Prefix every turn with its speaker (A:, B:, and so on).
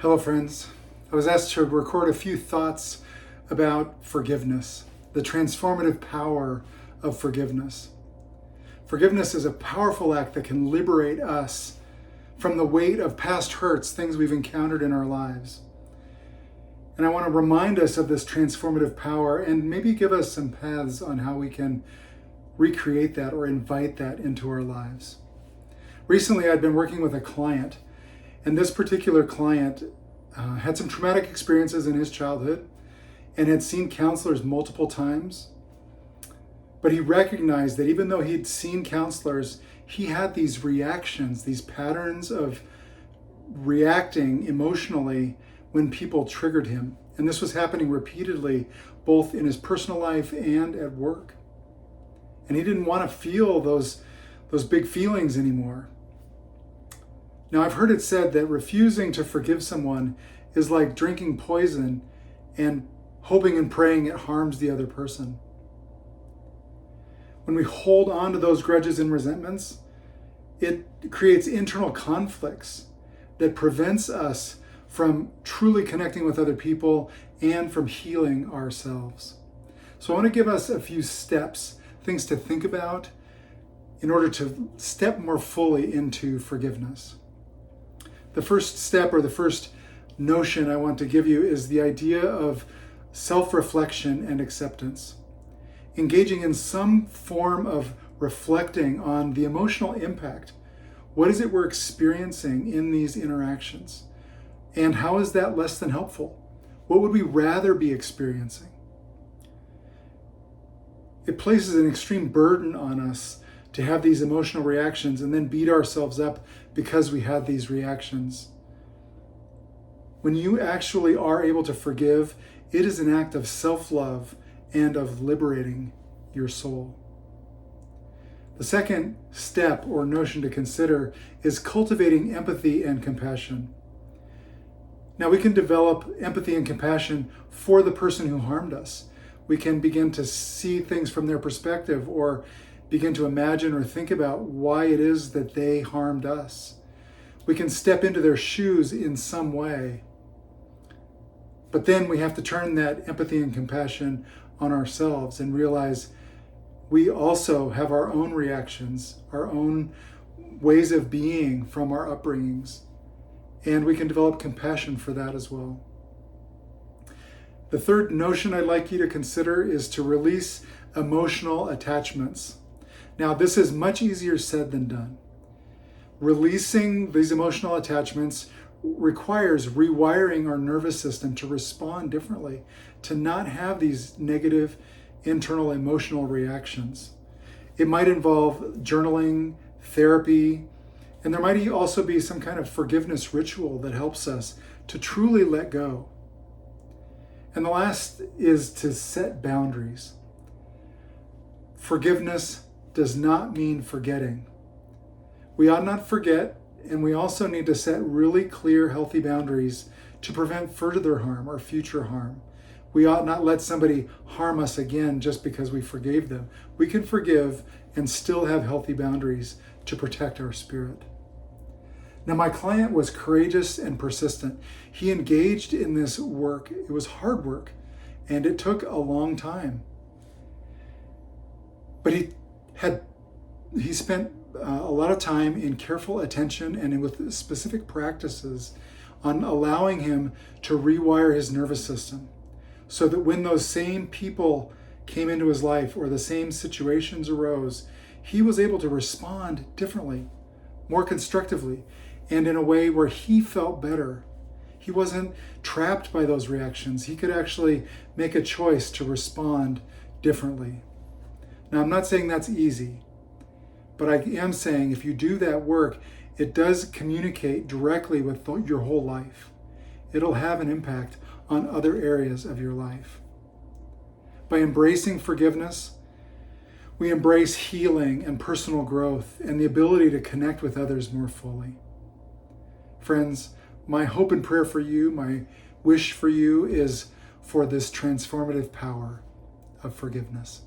A: Hello, friends. I was asked to record a few thoughts about forgiveness, the transformative power of forgiveness. Forgiveness is a powerful act that can liberate us from the weight of past hurts, things we've encountered in our lives. And I want to remind us of this transformative power and maybe give us some paths on how we can recreate that or invite that into our lives. Recently, I'd been working with a client, and this particular client had some traumatic experiences in his childhood and had seen counselors multiple times. But he recognized that even though he'd seen counselors, he had these reactions, these patterns of reacting emotionally when people triggered him. And this was happening repeatedly, both in his personal life and at work. And he didn't want to feel those big feelings anymore. Now, I've heard it said that refusing to forgive someone is like drinking poison and hoping and praying it harms the other person. When we hold on to those grudges and resentments, it creates internal conflicts that prevents us from truly connecting with other people and from healing ourselves. So I want to give us a few steps, things to think about in order to step more fully into forgiveness. The first step, or the first notion I want to give you, is the idea of self-reflection and acceptance. Engaging in some form of reflecting on the emotional impact. What is it we're experiencing in these interactions? And how is that less than helpful? What would we rather be experiencing? It places an extreme burden on us to have these emotional reactions and then beat ourselves up because we had these reactions. When you actually are able to forgive, it is an act of self-love and of liberating your soul. The second step or notion to consider is cultivating empathy and compassion. Now, we can develop empathy and compassion for the person who harmed us. We can begin to see things from their perspective or begin to imagine or think about why it is that they harmed us. We can step into their shoes in some way. But then we have to turn that empathy and compassion on ourselves and realize we also have our own reactions, our own ways of being from our upbringings, and we can develop compassion for that as well. The third notion I'd like you to consider is to release emotional attachments. Now, this is much easier said than done. Releasing these emotional attachments requires rewiring our nervous system to respond differently, to not have these negative internal emotional reactions. It might involve journaling, therapy, and there might also be some kind of forgiveness ritual that helps us to truly let go. And the last is to set boundaries. Forgiveness does not mean forgetting. We ought not forget, and we also need to set really clear, healthy boundaries to prevent further harm or future harm. We ought not let somebody harm us again just because we forgave them. We can forgive and still have healthy boundaries to protect our spirit. Now, my client was courageous and persistent. He engaged in this work. It was hard work, and it took a long time. But he spent a lot of time in careful attention and with specific practices on allowing him to rewire his nervous system so that when those same people came into his life or the same situations arose, he was able to respond differently, more constructively, and in a way where he felt better. He wasn't trapped by those reactions. He could actually make a choice to respond differently. Now, I'm not saying that's easy, but I am saying if you do that work, it does communicate directly with your whole life. It'll have an impact on other areas of your life. By embracing forgiveness, we embrace healing and personal growth and the ability to connect with others more fully. Friends, my hope and prayer for you, my wish for you is for this transformative power of forgiveness.